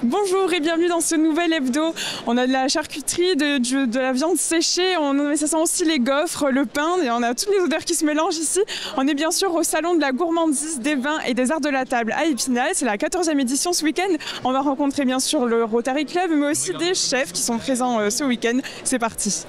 Bonjour et bienvenue dans ce nouvel hebdo. On a de la charcuterie, de la viande séchée, ça sent aussi les gaufres, le pain, et on a toutes les odeurs qui se mélangent ici. On est bien sûr au salon de la gourmandise, des vins et des arts de la table à Épinal. C'est la 14e édition ce week-end. On va rencontrer bien sûr le Rotary Club, mais aussi des chefs qui sont présents ce week-end. C'est parti.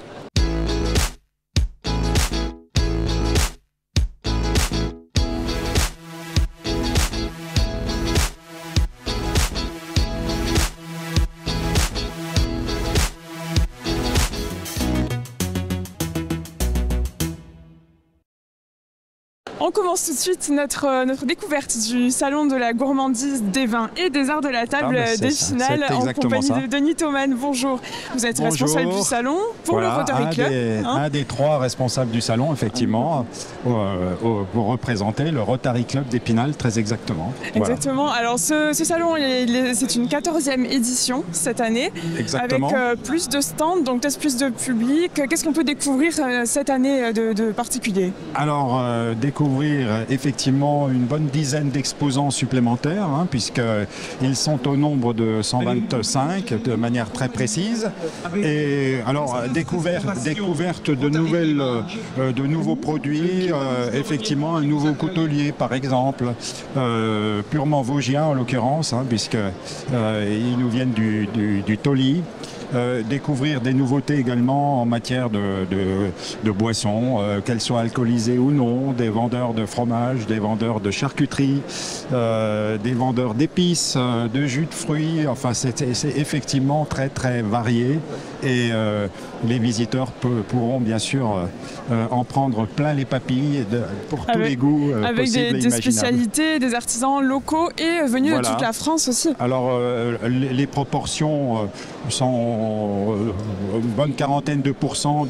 On commence tout de suite notre découverte du salon de la gourmandise, des vins et des arts de la table d'Épinal en compagnie de Denis Thoman. Bonjour, vous êtes responsable du salon pour le Rotary Club. Un des trois responsables du salon, effectivement, pour représenter le Rotary Club d'Épinal, très exactement. Exactement. Voilà. Alors ce salon, c'est une 14e édition cette année, exactement. Avec plus de stands, donc peut-être plus de public. Qu'est-ce qu'on peut découvrir cette année de particulier? Alors, découvrir effectivement une bonne dizaine d'exposants supplémentaires, puisqu'ils sont au nombre de 125 de manière très précise. Et alors, découverte de nouveaux produits, effectivement un nouveau coutelier par exemple, purement vosgien en l'occurrence, puisqu'ils nous viennent du Toli. Découvrir des nouveautés également en matière de boissons, qu'elles soient alcoolisées ou non, des vendeurs de fromage, des vendeurs de charcuterie, des vendeurs d'épices, de jus de fruits. Enfin, c'est effectivement très très varié et les visiteurs pourront bien sûr en prendre plein les papilles pour tous les goûts avec possibles des spécialités, des artisans locaux et venus de toute la France aussi. Alors les proportions sont une bonne quarantaine de %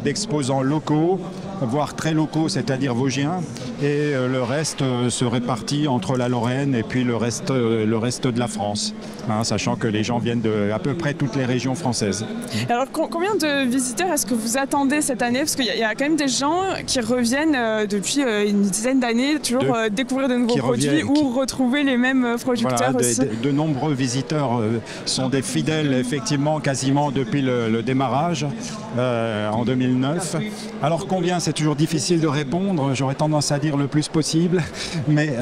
d'exposants locaux, voire très locaux, c'est-à-dire vosgiens, et le reste se répartit entre la Lorraine et puis le reste de la France, sachant que les gens viennent de à peu près toutes les régions françaises. Alors combien de visiteurs est-ce que vous attendez cette année? Parce qu'il y a quand même des gens qui reviennent depuis une dizaine d'années, toujours découvrir de nouveaux produits ou retrouver les mêmes producteurs aussi. De nombreux visiteurs sont des fidèles, effectivement, quasiment depuis le démarrage en 2009. Alors combien, c'est toujours difficile de répondre, j'aurais tendance à dire le plus possible, mais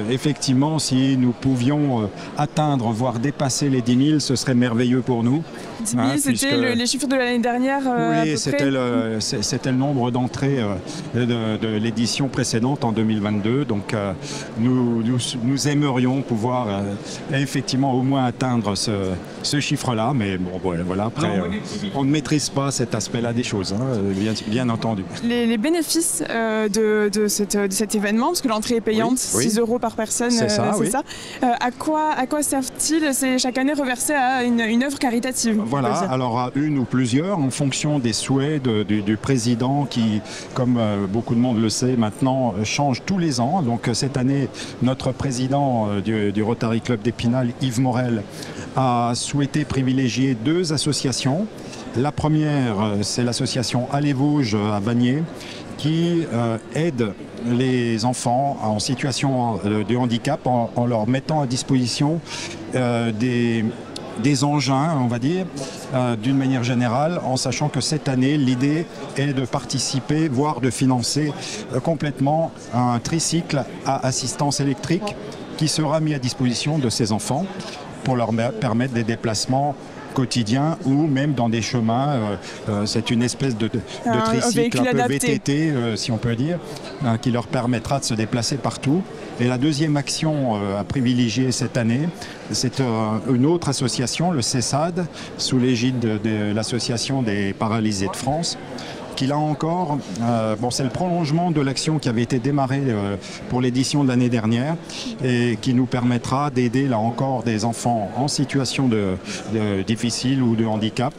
effectivement si nous pouvions atteindre, voire dépasser les 10 000, ce serait merveilleux pour nous. 10 000, c'était les chiffres de l'année dernière. Oui, c'était le nombre d'entrées de l'édition précédente en 2022, donc nous aimerions pouvoir effectivement au moins atteindre ce chiffre-là, mais bon, voilà, après on ne maîtrise pas cet aspect-là des choses, bien entendu. Les bénéfices de cet événement, parce que l'entrée est payante, 6 € par personne, c'est ça. À quoi servent-ils? C'est chaque année reversé à une œuvre caritative. Voilà, alors à une ou plusieurs, en fonction des souhaits du président qui, comme beaucoup de monde le sait maintenant, change tous les ans. Donc cette année, notre président du Rotary Club d'Épinal, Yves Morel, a souhaité privilégier 2 associations. La première, c'est l'association Allez Vosges à Vanier, qui aide les enfants en situation de handicap en leur mettant à disposition des engins, on va dire, d'une manière générale, en sachant que cette année, l'idée est de participer, voire de financer complètement un tricycle à assistance électrique qui sera mis à disposition de ces enfants pour leur permettre des déplacements quotidiens ou même dans des chemins. C'est une espèce de tricycle un peu VTT, si on peut dire, qui leur permettra de se déplacer partout. Et la deuxième action à privilégier cette année, c'est une autre association, le CESAD, sous l'égide de l'Association des paralysés de France, qui là encore, c'est le prolongement de l'action qui avait été démarrée pour l'édition de l'année dernière et qui nous permettra d'aider là encore des enfants en situation difficile ou de handicap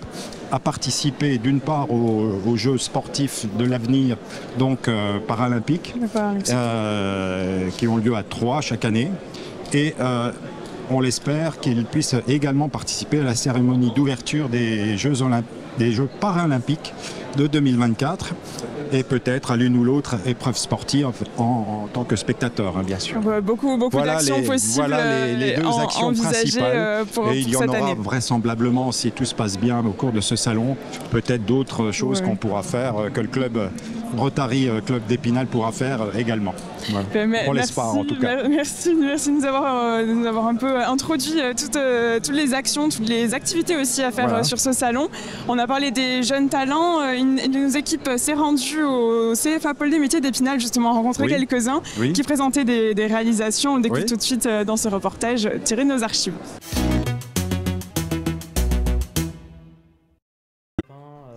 à participer d'une part aux Jeux sportifs de l'avenir, donc paralympiques, qui ont lieu à Troyes chaque année, et on l'espère qu'ils puissent également participer à la cérémonie d'ouverture des Jeux paralympiques de 2024. et peut-être à l'une ou l'autre épreuve sportive en tant que spectateur, hein, bien sûr. Beaucoup d'actions possibles les deux actions principales. Pour et il y en cette aura année. vraisemblablement, si tout se passe bien au cours de ce salon, peut-être d'autres choses qu'on pourra faire, que le club Rotary Club d'Épinal pourra faire également. Voilà. On l'espoir en tout cas. Merci de nous avoir un peu introduit toutes les actions, toutes les activités aussi à faire sur ce salon. On a parlé des jeunes talents. Une de nos équipes s'est rendue au CFA Pôle des métiers d'Épinal, justement, rencontrer quelques-uns qui présentaient des réalisations. On découvre tout de suite dans ce reportage tiré de nos archives.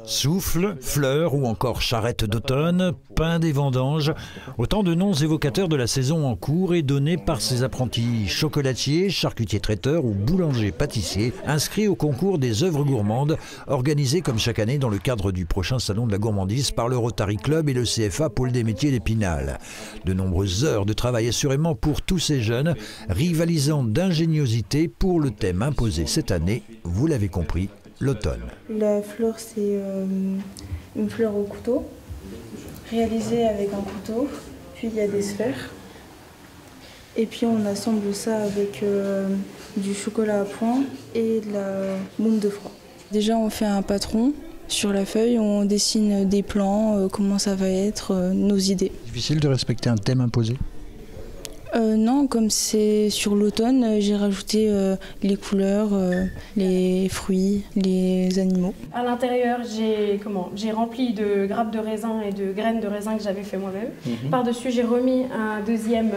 Souffle, fleurs ou encore charrette d'automne, pain des vendanges, autant de noms évocateurs de la saison en cours et donnés par ces apprentis chocolatiers, charcutiers traiteurs ou boulangers pâtissiers inscrits au concours des œuvres gourmandes organisé comme chaque année dans le cadre du prochain salon de la gourmandise par le Rotary Club et le CFA Pôle des métiers d'Épinal. De nombreuses heures de travail assurément pour tous ces jeunes, rivalisant d'ingéniosité pour le thème imposé cette année, vous l'avez compris, l'automne. La fleur, c'est une fleur au couteau, réalisée avec un couteau, puis il y a des sphères. Et puis on assemble ça avec du chocolat à point et de la boum de froid. Déjà on fait un patron sur la feuille, on dessine des plans, comment ça va être, nos idées. Difficile de respecter un thème imposé ? Non, comme c'est sur l'automne, j'ai rajouté les couleurs, les fruits, les animaux. À l'intérieur, j'ai rempli de grappes de raisin et de graines de raisin que j'avais fait moi-même. Par-dessus, j'ai remis un deuxième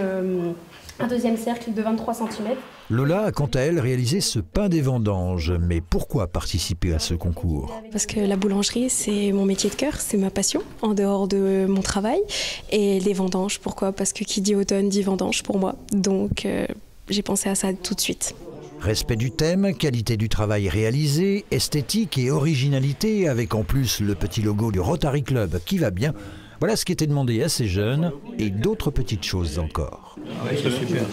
cercle de 23 cm. Lola a quant à elle réalisé ce pain des vendanges. Mais pourquoi participer à ce concours? Parce que la boulangerie, c'est mon métier de cœur, c'est ma passion, en dehors de mon travail. Et les vendanges, pourquoi? Parce que qui dit automne dit vendange pour moi. Donc j'ai pensé à ça tout de suite. Respect du thème, qualité du travail réalisé, esthétique et originalité, avec en plus le petit logo du Rotary Club qui va bien. Voilà ce qui était demandé à ces jeunes et d'autres petites choses encore. Oui, c'est super.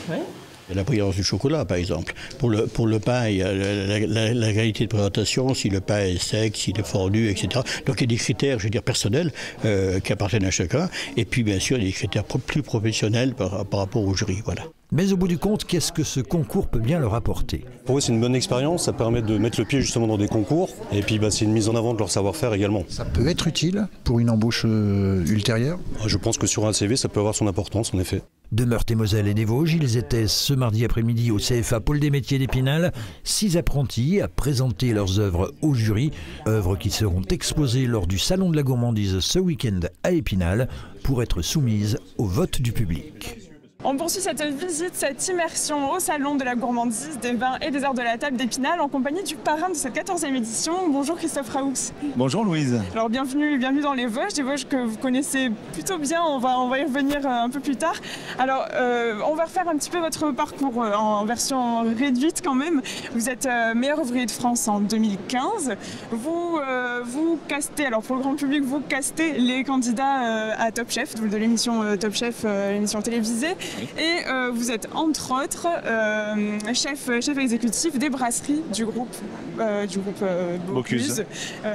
La brillance du chocolat, par exemple. Pour le pain, il y a la qualité de présentation, si le pain est sec, s'il est fondu, etc. Donc il y a des critères, je veux dire, personnels qui appartiennent à chacun. Et puis, bien sûr, des critères plus professionnels par rapport au jury. Voilà. Mais au bout du compte, qu'est-ce que ce concours peut bien leur apporter? Pour eux, c'est une bonne expérience, ça permet de mettre le pied justement dans des concours, et puis c'est une mise en avant de leur savoir-faire également. Ça peut être utile pour une embauche ultérieure? Je pense que sur un CV, ça peut avoir son importance, en effet. De Meurthe-et-Moselle et des Vosges, ils étaient ce mardi après-midi au CFA Pôle des métiers d'Épinal. 6 apprentis à présenter leurs œuvres au jury, œuvres qui seront exposées lors du Salon de la gourmandise ce week-end à Épinal pour être soumises au vote du public. On poursuit cette visite, cette immersion au salon de la gourmandise, des vins et des arts de la table d'Épinal en compagnie du parrain de cette 14e édition. Bonjour Christophe Raoux. Bonjour Louise. Alors bienvenue dans les Vosges, des Vosges que vous connaissez plutôt bien, on va y revenir un peu plus tard. Alors on va refaire un petit peu votre parcours en version réduite quand même. Vous êtes meilleur ouvrier de France en 2015. Vous castez, alors pour le grand public, vous castez les candidats à Top Chef, de l'émission Top Chef, l'émission télévisée. Et vous êtes entre autres chef exécutif des brasseries du groupe Bocuse.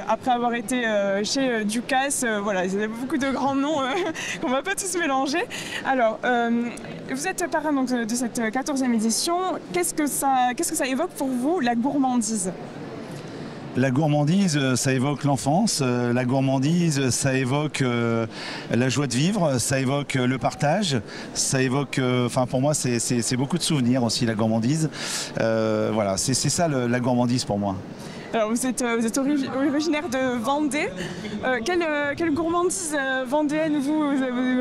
Après avoir été chez Ducasse, voilà, il y a beaucoup de grands noms qu'on ne va pas tous mélanger. Alors, vous êtes parrain donc, de cette 14e édition. Qu'est-ce que ça évoque pour vous, la gourmandise ? La gourmandise, ça évoque l'enfance. La gourmandise, ça évoque la joie de vivre. Ça évoque le partage. Ça évoque, pour moi, c'est beaucoup de souvenirs aussi, la gourmandise. Voilà, c'est ça la gourmandise pour moi. Alors vous êtes originaire de Vendée. Quelle gourmandise vendéenne vous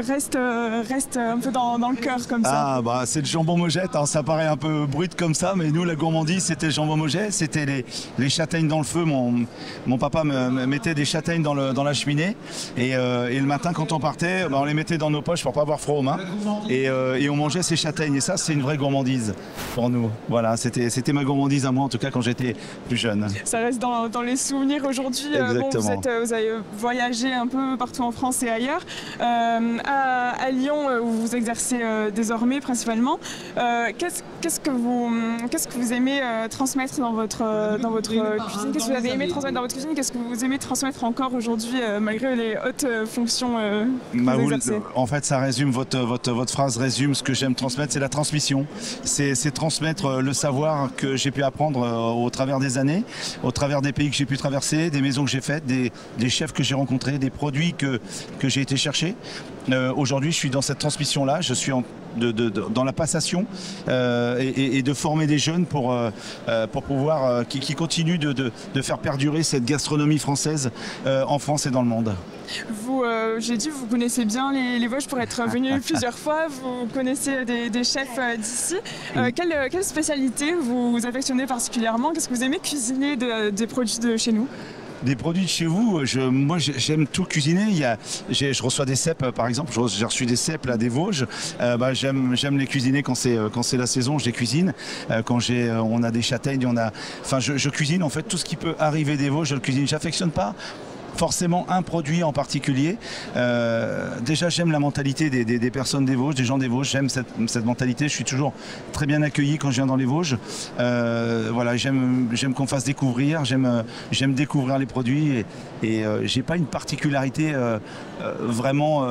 reste un peu dans le cœur comme ça? C'est le jambon Mogette, hein, ça paraît un peu brut comme ça, mais nous la gourmandise c'était le jambon Mogette, c'était les châtaignes dans le feu. Mon papa me mettait des châtaignes dans la cheminée et le matin quand on partait, on les mettait dans nos poches pour pas avoir froid aux mains et on mangeait ces châtaignes et ça c'est une vraie gourmandise pour nous. Voilà, c'était ma gourmandise à moi en tout cas quand j'étais plus jeune. ça reste dans les souvenirs aujourd'hui. Bon, vous avez voyagé un peu partout en France et ailleurs. À Lyon, où vous exercez désormais principalement, qu'est-ce que vous aimez transmettre dans votre cuisine? Qu'est-ce que vous avez aimé transmettre dans votre cuisine? Qu'est-ce que vous aimez transmettre encore aujourd'hui, malgré les hautes fonctions que vous exercez? En fait, ça résume, votre phrase résume ce que j'aime transmettre, c'est la transmission. C'est transmettre le savoir que j'ai pu apprendre au travers des années, au travers des pays que j'ai pu traverser, des maisons que j'ai faites, des chefs que j'ai rencontrés, des produits que j'ai été chercher. Aujourd'hui, je suis dans cette transmission-là, je suis dans la passation et de former des jeunes pour pouvoir qui continuent de faire perdurer cette gastronomie française en France et dans le monde. J'ai dit, vous connaissez bien les Vosges pour être venu plusieurs fois, vous connaissez des chefs d'ici. Quelle spécialité vous affectionnez particulièrement? Qu'est-ce que vous aimez cuisiner des produits de chez nous? Des produits de chez vous, moi j'aime tout cuisiner. Je reçois des cèpes par exemple, j'ai reçu des cèpes là, des Vosges. J'aime les cuisiner quand c'est la saison, je les cuisine. Quand on a des châtaignes, je cuisine en fait tout ce qui peut arriver des Vosges, je le cuisine. J'affectionne pas forcément un produit en particulier. Déjà j'aime la mentalité des personnes des Vosges, des gens des Vosges, j'aime cette mentalité, je suis toujours très bien accueilli quand je viens dans les Vosges. Voilà, j'aime qu'on fasse découvrir, j'aime découvrir les produits et j'ai pas une particularité vraiment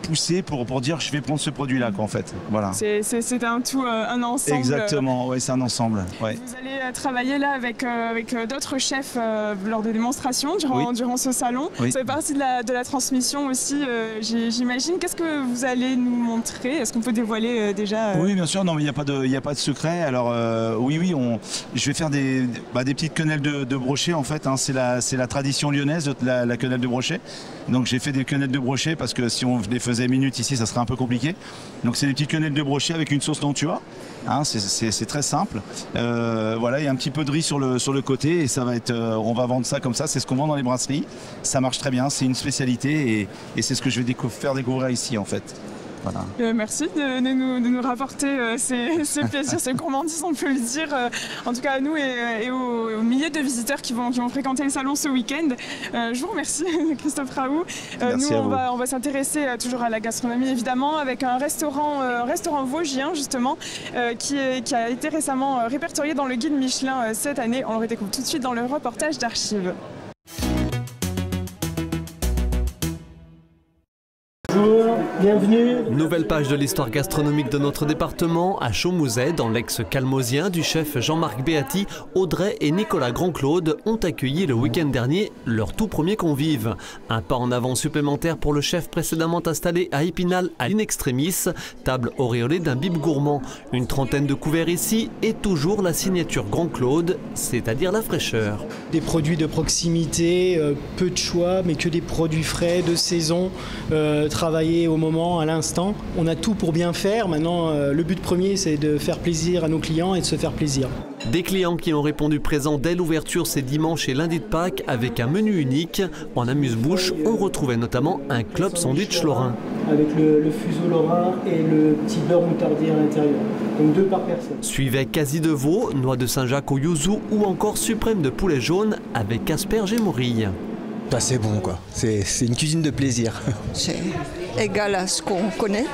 poussé pour dire je vais prendre ce produit-là en fait. Voilà. C'est un tout, un ensemble. Exactement, ouais, c'est un ensemble. Ouais. Vous allez travailler là avec d'autres chefs lors des démonstrations durant ce salon. Oui. Ça fait partie de la transmission aussi, j'imagine. Qu'est-ce que vous allez nous montrer? Est-ce qu'on peut dévoiler déjà Oui, bien sûr, non, mais il n'y a pas de secret. Alors oui, je vais faire des petites quenelles de brochet en fait. Hein. C'est la tradition lyonnaise, la quenelle de brochet. Donc j'ai fait des quenelles de brochet parce que si on les faisait minutes ici, ça serait un peu compliqué. Donc c'est des petites quenelles de brochet avec une sauce Nantua. Hein, c'est très simple. Voilà, il y a un petit peu de riz sur le côté et ça va être, on va vendre ça comme ça. C'est ce qu'on vend dans les brasseries. Ça marche très bien. C'est une spécialité et c'est ce que je vais faire découvrir ici en fait. Voilà. Merci de nous rapporter ces plaisirs, ces gourmandises, on peut le dire, en tout cas à nous et aux milliers de visiteurs qui vont fréquenter le salon ce week-end. Je vous remercie, Christophe Raoult. Nous, on va s'intéresser toujours à la gastronomie, évidemment, avec un restaurant vosgien, justement, qui a été récemment répertorié dans le guide Michelin cette année. On le découvre tout de suite dans le reportage d'Archives. Bonjour, bienvenue. Nouvelle page de l'histoire gastronomique de notre département. À Chaumouzet, dans l'ex-calmosien du chef Jean-Marc Béati, Audrey et Nicolas Grand-Claude ont accueilli le week-end dernier leur tout premier convive. Un pas en avant supplémentaire pour le chef précédemment installé à Épinal à l'in extremis, table auréolée d'un bib gourmand. Une trentaine de couverts ici et toujours la signature Grand-Claude, c'est-à-dire la fraîcheur. Des produits de proximité, peu de choix, mais que des produits frais, de saison, travailler au moment, à l'instant. On a tout pour bien faire. Maintenant, le but premier, c'est de faire plaisir à nos clients et de se faire plaisir. Des clients qui ont répondu présents dès l'ouverture ces dimanches et lundi de Pâques avec un menu unique. En amuse-bouche, on retrouvait notamment un club sandwich lorrain. Avec le fuseau lorrain et le petit beurre moutardier à l'intérieur. Donc 2 par personne. Suivait quasi de veau, noix de Saint-Jacques au yuzu ou encore suprême de poulet jaune avec asperges et morilles. C'est bon quoi, c'est une cuisine de plaisir. C'est égal à ce qu'on connaît.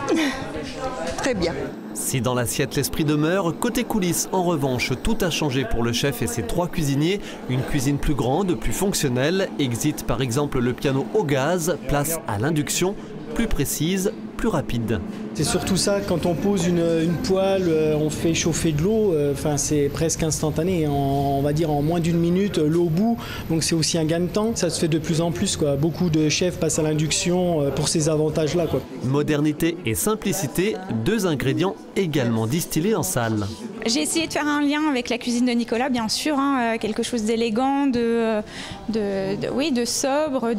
Très bien. Si dans l'assiette l'esprit demeure, côté coulisses en revanche tout a changé pour le chef et ses 3 cuisiniers. Une cuisine plus grande, plus fonctionnelle, exit par exemple le piano au gaz, place à l'induction, plus précise, plus rapide. C'est surtout ça, quand on pose une poêle, on fait chauffer de l'eau, c'est presque instantané, on va dire en moins d'1 minute, l'eau au bout, donc c'est aussi un gain de temps, ça se fait de plus en plus, quoi. Beaucoup de chefs passent à l'induction pour ces avantages-là, quoi. Modernité et simplicité, 2 ingrédients également distillés en salle. J'ai essayé de faire un lien avec la cuisine de Nicolas, bien sûr, quelque chose d'élégant, de sobre,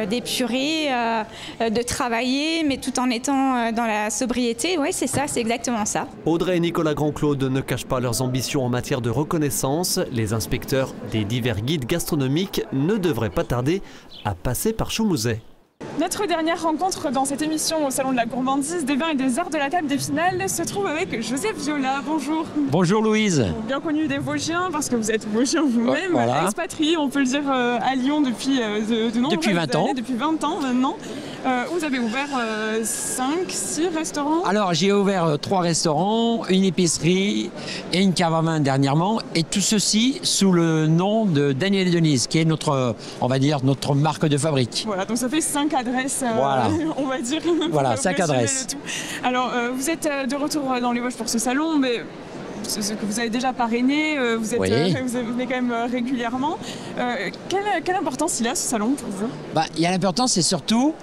d'épuré, de travailler, mais tout en étant dans la sobriété. Oui, c'est ça, c'est exactement ça. Audrey et Nicolas Grand-Claude ne cachent pas leurs ambitions en matière de reconnaissance. Les inspecteurs des divers guides gastronomiques ne devraient pas tarder à passer par Chaumouzet. Notre dernière rencontre dans cette émission au Salon de la Gourmandise, des vins et des arts de la table des finales se trouve avec Joseph Viola. Bonjour. Bonjour Louise. Bien connu des Vosgiens parce que vous êtes Vosgien vous-même, voilà. Expatrié, on peut le dire, à Lyon depuis de nombreuses années, 20 ans. Depuis 20 ans maintenant. Vous avez ouvert 5-6 restaurants. Alors j'ai ouvert 3 restaurants, une épicerie et une cave à vin dernièrement, et tout ceci sous le nom de Daniel et Denise, qui est notre, on va dire, notre marque de fabrique. Voilà, donc ça fait 5 adresses, voilà. On va dire. Voilà, 5 adresses. Alors vous ête de retour dans les Vosges pour ce salon, mais ce que vous avez déjà parrainé, vous venez quand même régulièrement. Quelle importance il a ce salon pour vous? Il y a l'importance, c'est surtout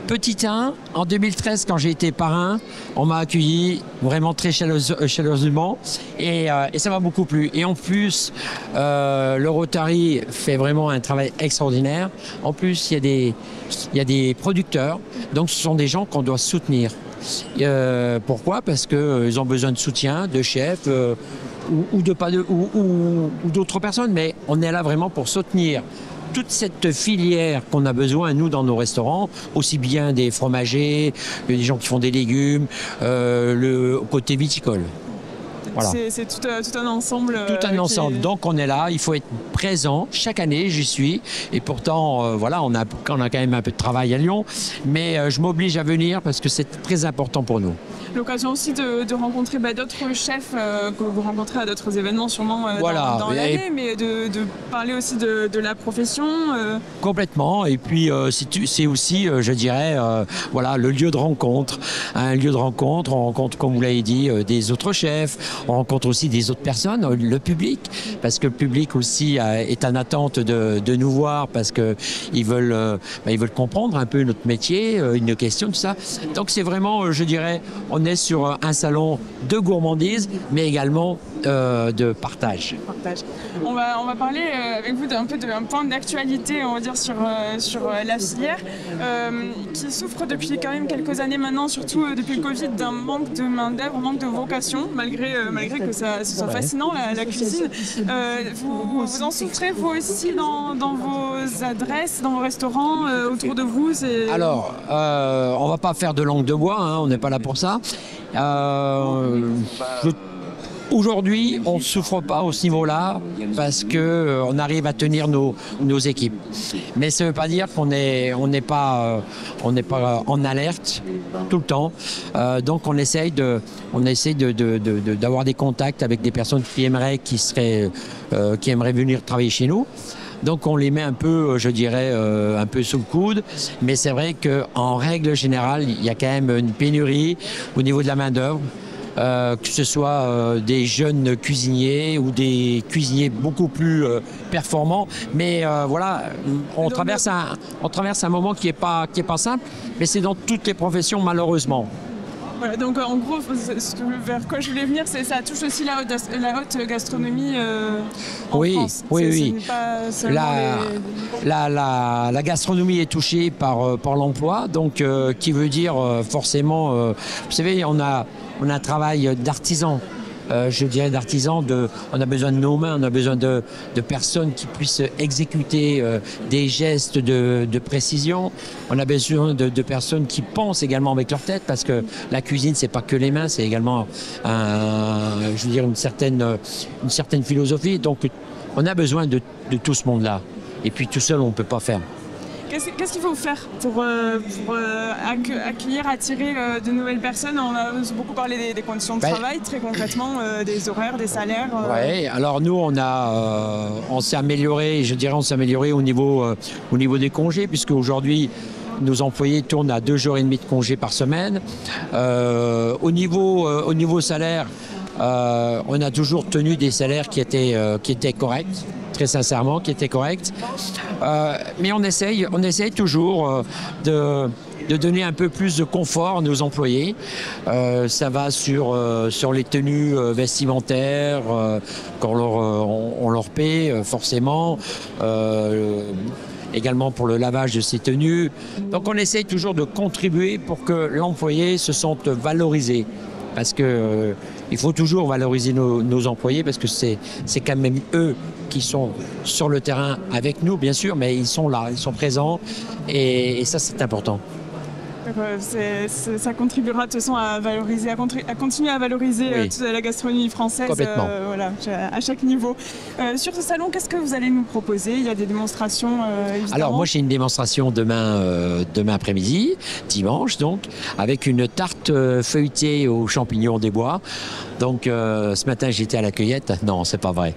petit 1, en 2013 quand j'ai été parrain, on m'a accueilli vraiment très chaleureusement et ça m'a beaucoup plu. Et en plus, le Rotary fait vraiment un travail extraordinaire. En plus, il y a des producteurs, donc ce sont des gens qu'on doit soutenir. Pourquoi? Parce qu'ils ont besoin de soutien, de chefs ou d'autres personnes, mais on est là vraiment pour soutenir toute cette filière qu'on a besoin, nous, dans nos restaurants, aussi bien des fromagers, des gens qui font des légumes, le côté viticole. Voilà. C'est tout un ensemble. Tout un ensemble. Donc on est là, il faut être présent. Chaque année, j'y suis. Et pourtant, voilà, on a quand même un peu de travail à Lyon. Mais je m'oblige à venir parce que c'est très important pour nous. L'occasion aussi de rencontrer d'autres chefs que vous rencontrez à d'autres événements sûrement voilà. dans l'année, mais de parler aussi de la profession. Complètement. Et puis c'est aussi, je dirais, voilà, le lieu de rencontre. Un lieu de rencontre, on rencontre, comme vous l'avez dit, des autres chefs, on rencontre aussi des autres personnes, le public, parce que le public aussi est en attente de nous voir, parce qu'ils veulent comprendre un peu notre métier, nos questions, tout ça. Donc c'est vraiment, je dirais, on est sur un salon de gourmandise, mais également de partage. On va parler avec vous d'un point d'actualité, on va dire, sur la filière, qui souffre depuis quand même quelques années maintenant, surtout depuis le Covid, d'un manque de main-d'œuvre, manque de vocation, malgré que ce soit fascinant, la cuisine. Vous en souffrez, vous aussi, dans vos adresses, dans vos restaurants, autour de vous? Alors, on va pas faire de langue de bois, hein, on n'est pas là pour ça. Aujourd'hui, on ne souffre pas au ce niveau-là parce qu'on arrive à tenir nos équipes. Mais ça ne veut pas dire qu'on n'est pas en alerte tout le temps. Donc on essaye d'avoir des contacts avec des personnes qui aimeraient venir travailler chez nous. Donc on les met un peu, je dirais, un peu sous le coude. Mais c'est vrai qu'en règle générale, il y a quand même une pénurie au niveau de la main-d'œuvre. Que ce soit des jeunes cuisiniers ou des cuisiniers beaucoup plus performants. Mais voilà, on traverse un moment qui est pas simple, mais c'est dans toutes les professions malheureusement. Voilà, donc en gros, vers quoi je voulais venir, ça touche aussi la haute gastronomie en France. Oui. La gastronomie est touchée par l'emploi, donc qui veut dire forcément, vous savez, on a un travail d'artisan. Je dirais d'artisans, on a besoin de nos mains, on a besoin de personnes qui puissent exécuter des gestes de précision. On a besoin de personnes qui pensent également avec leur tête, parce que la cuisine, c'est pas que les mains, c'est également une certaine philosophie. Donc on a besoin de tout ce monde-là. Et puis tout seul, on ne peut pas faire. Qu'est-ce qu'il faut faire pour accueillir, attirer de nouvelles personnes? On a beaucoup parlé des conditions de travail, très concrètement, des horaires, des salaires. Oui, alors nous, on s'est amélioré, je dirais, au niveau des congés, puisque aujourd'hui, nos employés tournent à 2 jours et demi de congés par semaine. Au niveau salaire, on a toujours tenu des salaires qui étaient corrects, très sincèrement, qui étaient corrects. Mais on essaye toujours de donner un peu plus de confort à nos employés. Ça va sur les tenues vestimentaires qu'on leur paie forcément. Également pour le lavage de ces tenues. Donc on essaye toujours de contribuer pour que l'employé se sente valorisé. parce que il faut toujours valoriser nos employés, parce que c'est quand même eux qui sont sur le terrain avec nous, bien sûr, mais ils sont là, ils sont présents, et ça c'est important. Ça contribuera de toute façon à valoriser, à continuer à valoriser toute la gastronomie française voilà, à chaque niveau. Sur ce salon, qu'est-ce que vous allez nous proposer? Il y a des démonstrations évidemment. Alors moi j'ai une démonstration demain après-midi, dimanche donc, avec une tarte feuilletée aux champignons des bois. Donc ce matin j'étais à la cueillette, non c'est pas vrai.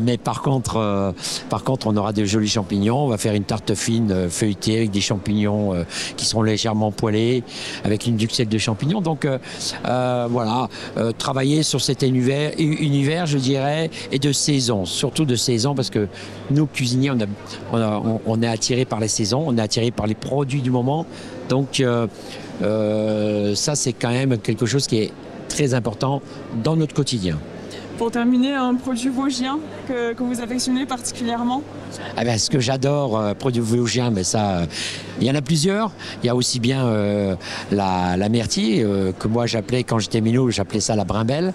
Mais par contre on aura de jolis champignons, on va faire une tarte fine feuilletée avec des champignons qui seront légèrement poêlés, avec une duxelle de champignons. Donc voilà, travailler sur cet univers je dirais, et de saison, surtout de saison, parce que nous cuisiniers on est attirés par les saisons, on est attirés par les produits du moment. Donc ça c'est quand même quelque chose qui est très important dans notre quotidien. Pour terminer, un produit vosgien que vous affectionnez particulièrement? Eh bien, ce que j'adore, produit vosgien, mais ça, il y en a plusieurs. Il y a aussi bien la myrtille, que moi j'appelais, quand j'étais minot, j'appelais ça la brimbelle.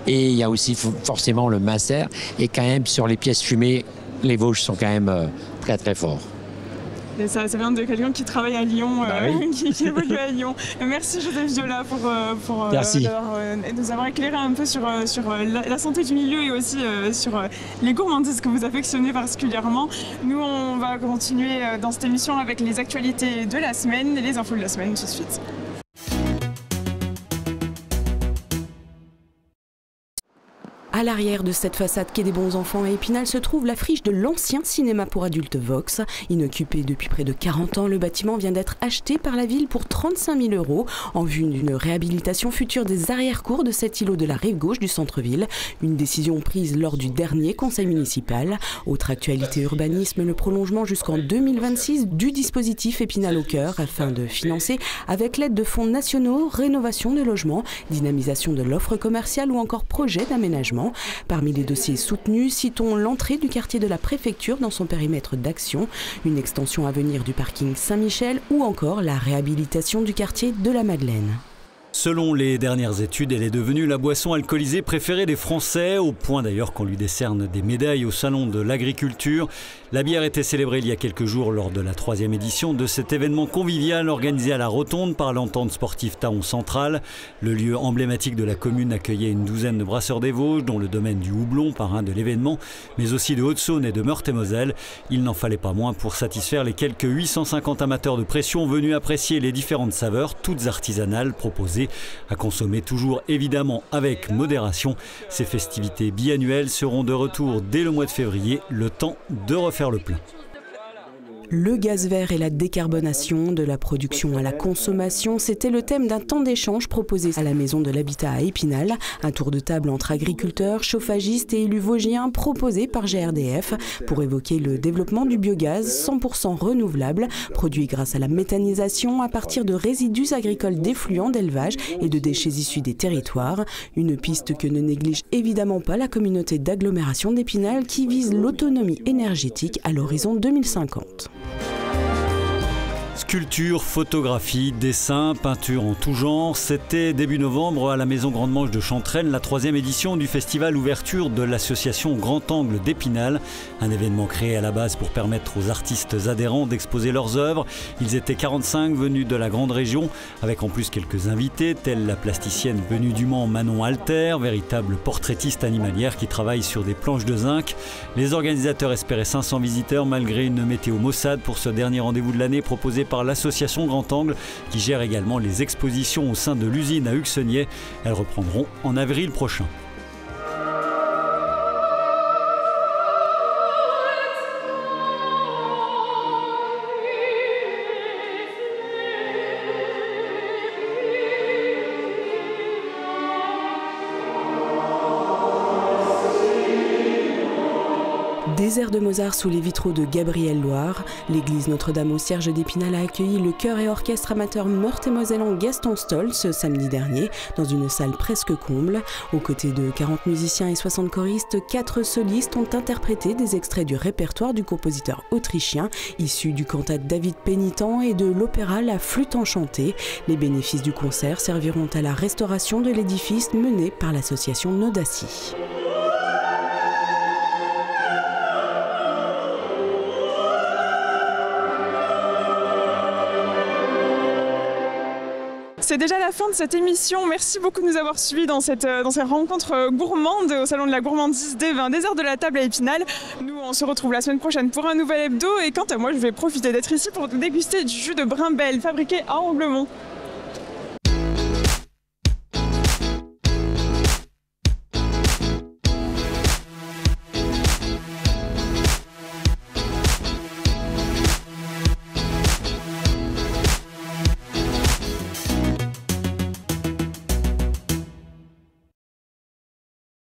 Et il y a aussi forcément le mincer. Et quand même, sur les pièces fumées, les Vosges sont quand même très très forts. Et ça vient de quelqu'un qui travaille à Lyon, qui évolue à Lyon. Merci Joseph Viola pour nous avoir éclairé un peu sur la santé du milieu et aussi sur les gourmandises que vous affectionnez particulièrement. Nous, on va continuer dans cette émission avec les actualités de la semaine et les infos de la semaine tout de suite. À l'arrière de cette façade quai des Bons Enfants à Épinal se trouve la friche de l'ancien cinéma pour adultes Vox. Inoccupé depuis près de 40 ans, le bâtiment vient d'être acheté par la ville pour 35 000 € en vue d'une réhabilitation future des arrière-cours de cet îlot de la rive gauche du centre-ville. Une décision prise lors du dernier conseil municipal. Autre actualité urbanisme, le prolongement jusqu'en 2026 du dispositif Épinal au cœur afin de financer, avec l'aide de fonds nationaux, rénovation de logements, dynamisation de l'offre commerciale ou encore projet d'aménagement. Parmi les dossiers soutenus, citons l'entrée du quartier de la préfecture dans son périmètre d'action, une extension à venir du parking Saint-Michel ou encore la réhabilitation du quartier de la Madeleine. Selon les dernières études, elle est devenue la boisson alcoolisée préférée des Français, au point d'ailleurs qu'on lui décerne des médailles au Salon de l'Agriculture. La bière était célébrée il y a quelques jours lors de la 3e édition de cet événement convivial organisé à la Rotonde par l'entente sportive Taon Central. Le lieu emblématique de la commune accueillait une douzaine de brasseurs des Vosges, dont le domaine du houblon, parrain de l'événement, mais aussi de Haute-Saône et de Meurthe-et-Moselle. Il n'en fallait pas moins pour satisfaire les quelques 850 amateurs de pression venus apprécier les différentes saveurs, toutes artisanales, proposées à consommer toujours évidemment avec modération. Ces festivités biannuelles seront de retour dès le mois de février, le temps de refaire le plein. Le gaz vert et la décarbonation, de la production à la consommation, c'était le thème d'un temps d'échange proposé à la Maison de l'Habitat à Épinal. Un tour de table entre agriculteurs, chauffagistes et élus vosgiens proposé par GRDF pour évoquer le développement du biogaz 100% renouvelable, produit grâce à la méthanisation à partir de résidus agricoles d'effluents d'élevage et de déchets issus des territoires. Une piste que ne néglige évidemment pas la communauté d'agglomération d'Épinal qui vise l'autonomie énergétique à l'horizon 2050. Sculpture, photographie, dessin, peinture en tout genre, c'était début novembre à la Maison Grande Manche de Chantraine, la 3e édition du festival ouverture de l'association Grand Angle d'Épinal. Un événement créé à la base pour permettre aux artistes adhérents d'exposer leurs œuvres. Ils étaient 45 venus de la grande région, avec en plus quelques invités, tels la plasticienne venue du Mans Manon Alter, véritable portraitiste animalière qui travaille sur des planches de zinc. Les organisateurs espéraient 500 visiteurs malgré une météo maussade pour ce dernier rendez-vous de l'année proposé par l'association Grand Angle qui gère également les expositions au sein de l'usine à Huxenier. Elles reprendront en avril prochain. Des airs de Mozart sous les vitraux de Gabriel Loire, l'église Notre-Dame au Cierge d'Épinal a accueilli le chœur et orchestre amateur meurthe-et-mosellan Gaston Stoll ce samedi dernier, dans une salle presque comble. Aux côtés de 40 musiciens et 60 choristes, 4 solistes ont interprété des extraits du répertoire du compositeur autrichien, issu du cantat David Pénitent et de l'opéra La Flûte enchantée. Les bénéfices du concert serviront à la restauration de l'édifice menée par l'association Nodacie. C'est déjà la fin de cette émission. Merci beaucoup de nous avoir suivis dans cette rencontre gourmande au Salon de la Gourmandise des Vins des Airs de la Table à Épinal. Nous, on se retrouve la semaine prochaine pour un nouvel hebdo. Et quant à moi, je vais profiter d'être ici pour déguster du jus de Brimbelle fabriqué à Anglemont.